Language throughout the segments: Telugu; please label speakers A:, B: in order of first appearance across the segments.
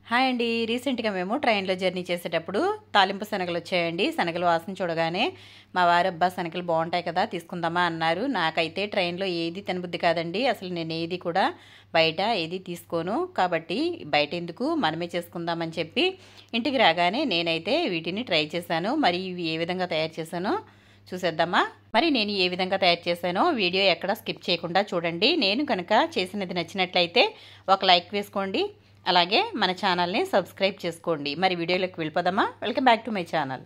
A: హాయ్ అండి. రీసెంట్‌గా మేము ట్రైన్‌లో జర్నీ చేసేటప్పుడు తాలింపు శనగలు వచ్చాయండి. శనగలు వాసన చూడగానే మా వారు "అబ్బా! శనగలు బావుంటాయి కదా! తీసుకుందామా" అన్నారు. నాకైతే ట్రైన్‌లో ఏది తినబుద్ధి కాదండి. అసలు నేను ఏది కూడా బయట ఏది తీసుకోను. కాబట్టి బయటెందుకు మనమే చేసుకుందామని చెప్పి ఇంటికి రాగానే నేనైతే వీటిని ట్రై చేశాను. మరి ఇవి ఏ విధంగా తయారు చేశానో చూసేద్దామా? మరి నేను ఏ విధంగా తయారు చేశానో వీడియో ఎక్కడ స్కిప్ చేయకుండా చూడండి. నేను కనుక చేసినది నచ్చినట్లయితే ఒక లైక్ వేసుకోండి. అలాగే మన ఛానల్ని సబ్స్క్రైబ్ చేసుకోండి. మరి వీడియోలోకి వెళ్ళిపోదామా? Welcome back to my channel.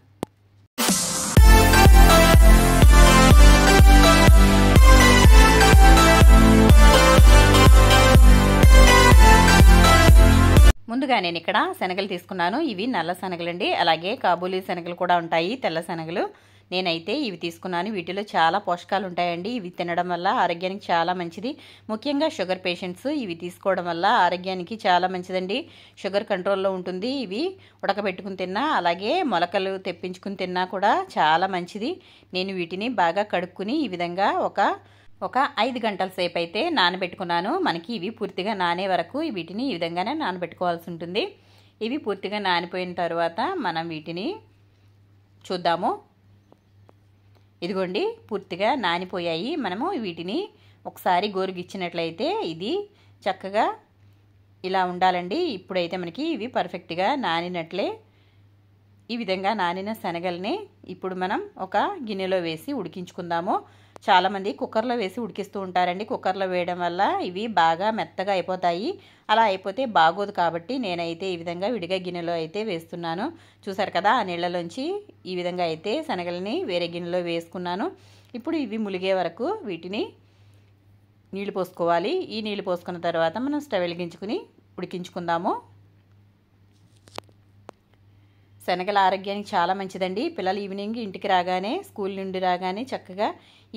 A: ముందుగా నేను ఇక్కడ శనగలు తీసుకున్నాను. ఇవి నల్ల శనగలండి. అలాగే కాబూలీ శనగలు కూడా ఉంటాయి, తెల్ల శనగలు. నేనైతే ఇవి తీసుకున్నాను. వీటిలో చాలా పోషకాలు ఉంటాయండి. ఇవి తినడం వల్ల ఆరోగ్యానికి చాలా మంచిది. ముఖ్యంగా షుగర్ పేషెంట్స్ ఇవి తీసుకోవడం వల్ల ఆరోగ్యానికి చాలా మంచిదండి. షుగర్ కంట్రోల్లో ఉంటుంది. ఇవి ఉడకబెట్టుకుని తిన్నా, అలాగే మొలకలు తెప్పించుకుని తిన్నా కూడా చాలా మంచిది. నేను వీటిని బాగా కడుక్కుని ఈ విధంగా ఒక 5 గంటల సేపు అయితే నానబెట్టుకున్నాను. మనకి ఇవి పూర్తిగా నానే వరకు వీటిని ఈ విధంగానే నానబెట్టుకోవాల్సి ఉంటుంది. ఇవి పూర్తిగా నానిపోయిన తర్వాత మనం వీటిని చూద్దాము. ఇదిగోండి, పూర్తిగా నానిపోయాయి. మనము వీటిని ఒకసారి గోరుగిచ్చినట్లయితే ఇది చక్కగా ఇలా ఉండాలండి. ఇప్పుడైతే మనకి ఇవి పర్ఫెక్ట్గా నానినట్లే. ఈ విధంగా నానిన శనగల్ని ఇప్పుడు మనం ఒక గిన్నెలో వేసి ఉడికించుకుందాము. చాలామంది కుక్కర్లో వేసి ఉడికిస్తూ ఉంటారండి. కుక్కర్లో వేయడం వల్ల ఇవి బాగా మెత్తగా అయిపోతాయి. అలా అయిపోతే బాగోదు. కాబట్టి నేనైతే ఈ విధంగా విడిగా గిన్నెలో అయితే వేస్తున్నాను. చూసారు కదా, ఆ నీళ్ళలోంచి ఈ విధంగా అయితే శనగల్ని వేరే గిన్నెలో వేసుకున్నాను. ఇప్పుడు ఇవి ములిగే వరకు వీటిని నీళ్లు పోసుకోవాలి. ఈ నీళ్లు పోసుకున్న తర్వాత మనం స్టవ్ వెలిగించుకుని ఉడికించుకుందాము. శనగల ఆరోగ్యానికి చాలా మంచిదండి. పిల్లలు ఈవినింగ్ ఇంటికి రాగానే, స్కూల్ నుండి రాగానే చక్కగా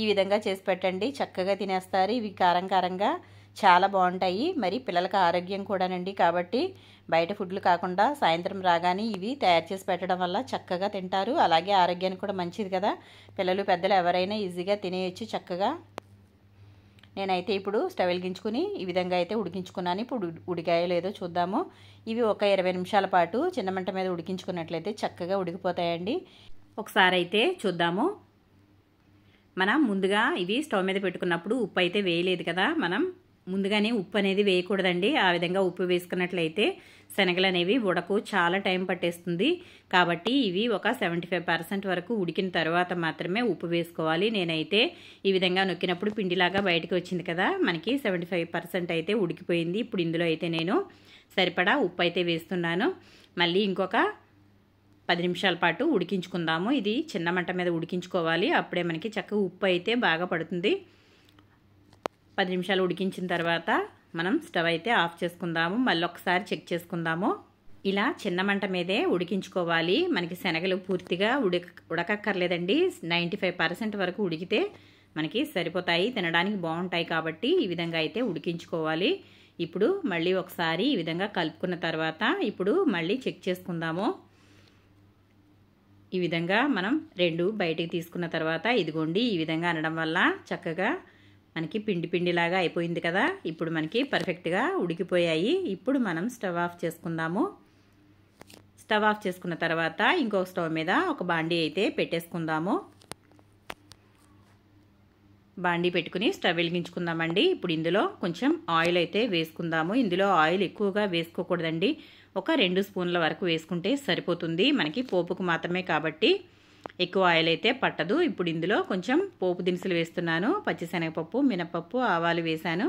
A: ఈ విధంగా చేసి పెట్టండి. చక్కగా తినేస్తారు. ఇవి కారం కారంగా చాలా బాగుంటాయి. మరి పిల్లలకు ఆరోగ్యం కూడానండి. కాబట్టి బయట ఫుడ్లు కాకుండా సాయంత్రం రాగానే ఇవి తయారు చేసి పెట్టడం వల్ల చక్కగా తింటారు. అలాగే ఆరోగ్యానికి కూడా మంచిది కదా. పిల్లలు పెద్దలు ఎవరైనా ఈజీగా తినేయచ్చు చక్కగా. నేనైతే ఇప్పుడు స్టవ్ వెలిగించుకుని ఈ విధంగా అయితే ఉడికించుకున్నాను. ఇప్పుడు ఉడికాయో లేదో చూద్దాము. ఇవి ఒక 20 నిమిషాల పాటు చిన్న మంట మీద ఉడికించుకున్నట్లయితే చక్కగా ఉడికిపోతాయండి. ఒకసారి అయితే చూద్దాము. మనం ముందుగా ఇవి స్టవ్ మీద పెట్టుకున్నప్పుడు ఉప్పు అయితే వేయలేదు కదా. మనం ముందుగానే ఉప్పు అనేది వేయకూడదండి. ఆ విధంగా ఉప్పు వేసుకున్నట్లయితే శనగలు అనేవి ఉడకు చాలా టైం పట్టేస్తుంది. కాబట్టి ఇవి ఒక 75% వరకు ఉడికిన తర్వాత మాత్రమే ఉప్పు వేసుకోవాలి. నేనైతే ఈ విధంగా నొక్కినప్పుడు పిండిలాగా బయటకు వచ్చింది కదా, మనకి 75% అయితే ఉడికిపోయింది. ఇప్పుడు ఇందులో అయితే నేను సరిపడా ఉప్పు అయితే వేస్తున్నాను. మళ్ళీ ఇంకొక 10 నిమిషాల పాటు ఉడికించుకుందాము. ఇది చిన్న మంట మీద ఉడికించుకోవాలి. అప్పుడే మనకి చక్కగా ఉప్పు అయితే బాగా పడుతుంది. 10 నిమిషాలు ఉడికించిన తర్వాత మనం స్టవ్ అయితే ఆఫ్ చేసుకుందాము. మళ్ళీ ఒకసారి చెక్ చేసుకుందాము. ఇలా చిన్న మంట మీదే ఉడికించుకోవాలి. మనకి శనగలు పూర్తిగా ఉడకక్కర్లేదండి. 95% వరకు ఉడికితే మనకి సరిపోతాయి, తినడానికి బాగుంటాయి. కాబట్టి ఈ విధంగా అయితే ఉడికించుకోవాలి. ఇప్పుడు మళ్ళీ ఒకసారి ఈ విధంగా కలుపుకున్న తర్వాత ఇప్పుడు మళ్ళీ చెక్ చేసుకుందాము. ఈ విధంగా మనం 2 బయటికి తీసుకున్న తర్వాత ఇదిగోండి ఈ విధంగా అనడం వల్ల చక్కగా మనకి పిండి పిండిలాగా అయిపోయింది కదా. ఇప్పుడు మనకి పర్ఫెక్ట్గా ఉడికిపోయాయి. ఇప్పుడు మనం స్టవ్ ఆఫ్ చేసుకుందాము. స్టవ్ ఆఫ్ చేసుకున్న తర్వాత ఇంకొక స్టవ్ మీద ఒక బాండీ అయితే పెట్టేసుకుందాము. బాండీ పెట్టుకుని స్టవ్ వెలిగించుకుందామండి. ఇప్పుడు ఇందులో కొంచెం ఆయిల్ అయితే వేసుకుందాము. ఇందులో ఆయిల్ ఎక్కువగా వేసుకోకూడదండి. ఒక 2 స్పూన్ల వరకు వేసుకుంటే సరిపోతుంది. మనకి పోపుకు మాత్రమే కాబట్టి ఎక్కువ ఆయిల్ అయితే పట్టదు. ఇప్పుడు ఇందులో కొంచెం పోపు దినుసులు వేస్తున్నాను. పచ్చిశనగపప్పు, మినపప్పు, ఆవాలు వేశాను.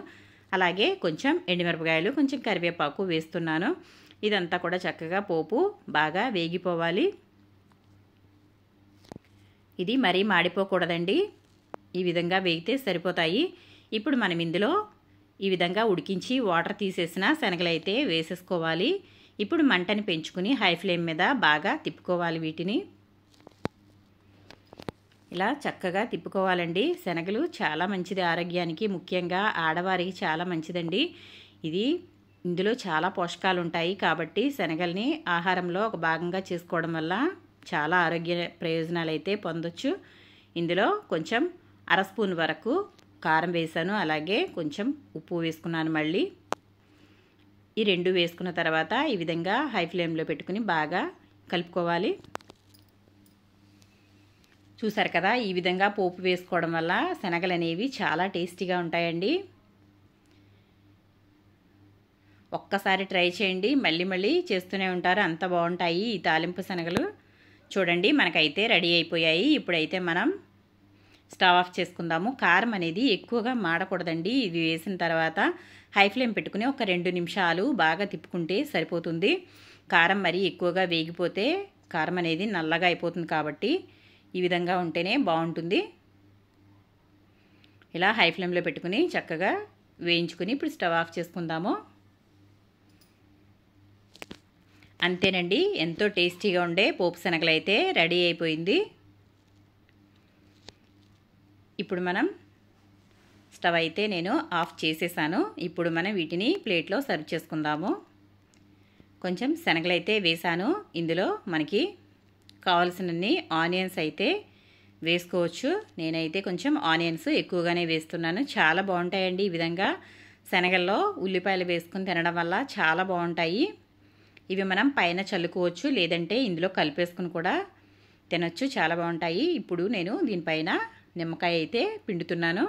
A: అలాగే కొంచెం ఎండుమిరపకాయలు, కొంచెం కరివేపాకు వేస్తున్నాను. ఇదంతా కూడా చక్కగా పోపు బాగా వేగిపోవాలి. ఇది మరీ మాడిపోకూడదండి. ఈ విధంగా వేగితే సరిపోతాయి. ఇప్పుడు మనం ఇందులో ఈ విధంగా ఉడికించి వాటర్ తీసేసిన శనగలు అయితే వేసేసుకోవాలి. ఇప్పుడు మంటని పెంచుకుని హై ఫ్లేమ్ మీద బాగా తిప్పుకోవాలి. వీటిని ఇలా చక్కగా తిప్పుకోవాలండి. శనగలు చాలా మంచిది ఆరోగ్యానికి, ముఖ్యంగా ఆడవారికి చాలా మంచిదండి. ఇందులో చాలా పోషకాలు ఉంటాయి. కాబట్టి శనగల్ని ఆహారంలో ఒక భాగంగా చేసుకోవడం వల్ల చాలా ఆరోగ్య ప్రయోజనాలు అయితే పొందొచ్చు. ఇందులో కొంచెం 1/2 స్పూన్ వరకు కారం వేసాను. అలాగే కొంచెం ఉప్పు వేసుకున్నాను. మళ్ళీ ఈ రెండు వేసుకున్న తర్వాత ఈ విధంగా హై ఫ్లేమ్లో పెట్టుకుని బాగా కలుపుకోవాలి. చూసారు కదా, ఈ విధంగా పోపు వేసుకోవడం వల్ల శనగలు అనేవి చాలా టేస్టీగా ఉంటాయండి. ఒక్కసారి ట్రై చేయండి, మళ్ళీ మళ్ళీ చేస్తూనే ఉంటారు, అంత బాగుంటాయి ఈ తాలింపు శనగలు. చూడండి మనకైతే రెడీ అయిపోయాయి. ఇప్పుడైతే మనం స్టవ్ ఆఫ్ చేసుకుందాము. కారం అనేది ఎక్కువగా మాడకూడదండి. ఇది వేసిన తర్వాత హై ఫ్లేమ్ పెట్టుకుని ఒక 2 నిమిషాలు బాగా తిప్పుకుంటే సరిపోతుంది. కారం మరీ ఎక్కువగా వేగిపోతే కారం అనేది నల్లగా అయిపోతుంది, కాబట్టి ఈ విధంగా ఉంటేనే బాగుంటుంది. ఇలా హై ఫ్లేమ్లో పెట్టుకుని చక్కగా వేయించుకుని ఇప్పుడు స్టవ్ ఆఫ్ చేసుకుందాము. అంతేనండి, ఎంతో టేస్టీగా ఉండే పోపు శనగలు అయితే రెడీ అయిపోయింది. ఇప్పుడు మనం స్టవ్ అయితే నేను ఆఫ్ చేసేసాను. ఇప్పుడు మనం వీటిని ప్లేట్లో సర్వ్ చేసుకుందాము. కొంచెం శనగలు అయితే వేసాను. ఇందులో మనకి కావాల్సినన్ని ఆనియన్స్ అయితే వేసుకోవచ్చు. నేనైతే కొంచెం ఆనియన్స్ ఎక్కువగానే వేస్తున్నాను. చాలా బాగుంటాయండి ఈ విధంగా శనగల్లో ఉల్లిపాయలు వేసుకుని తినడం వల్ల చాలా బాగుంటాయి. ఇవి మనం పైన చల్లుకోవచ్చు, లేదంటే ఇందులో కలిపేసుకుని కూడా తినొచ్చు, చాలా బాగుంటాయి. ఇప్పుడు నేను దీనిపైన నిమ్మకాయ అయితే పిండుతున్నాను.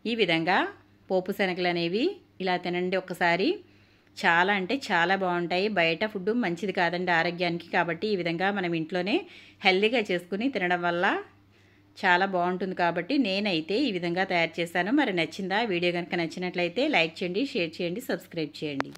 A: ఈ విధంగా పోపు శనగలు అనేవి ఇలా తినండి ఒకసారి. చాలా అంటే చాలా బాగుంటాయి. బయట ఫుడ్ మంచిది కాదండి ఆరోగ్యానికి, కాబట్టి ఈ విధంగా మనం ఇంట్లోనే హెల్తీగా చేసుకుని తినడం వల్ల చాలా బాగుంటుంది. కాబట్టి నేనైతే ఈ విధంగా తయారు చేశాను. మరి నచ్చిందా? వీడియో కనుక నచ్చినట్లయితే లైక్ చేయండి, షేర్ చేయండి, సబ్స్క్రైబ్ చేయండి.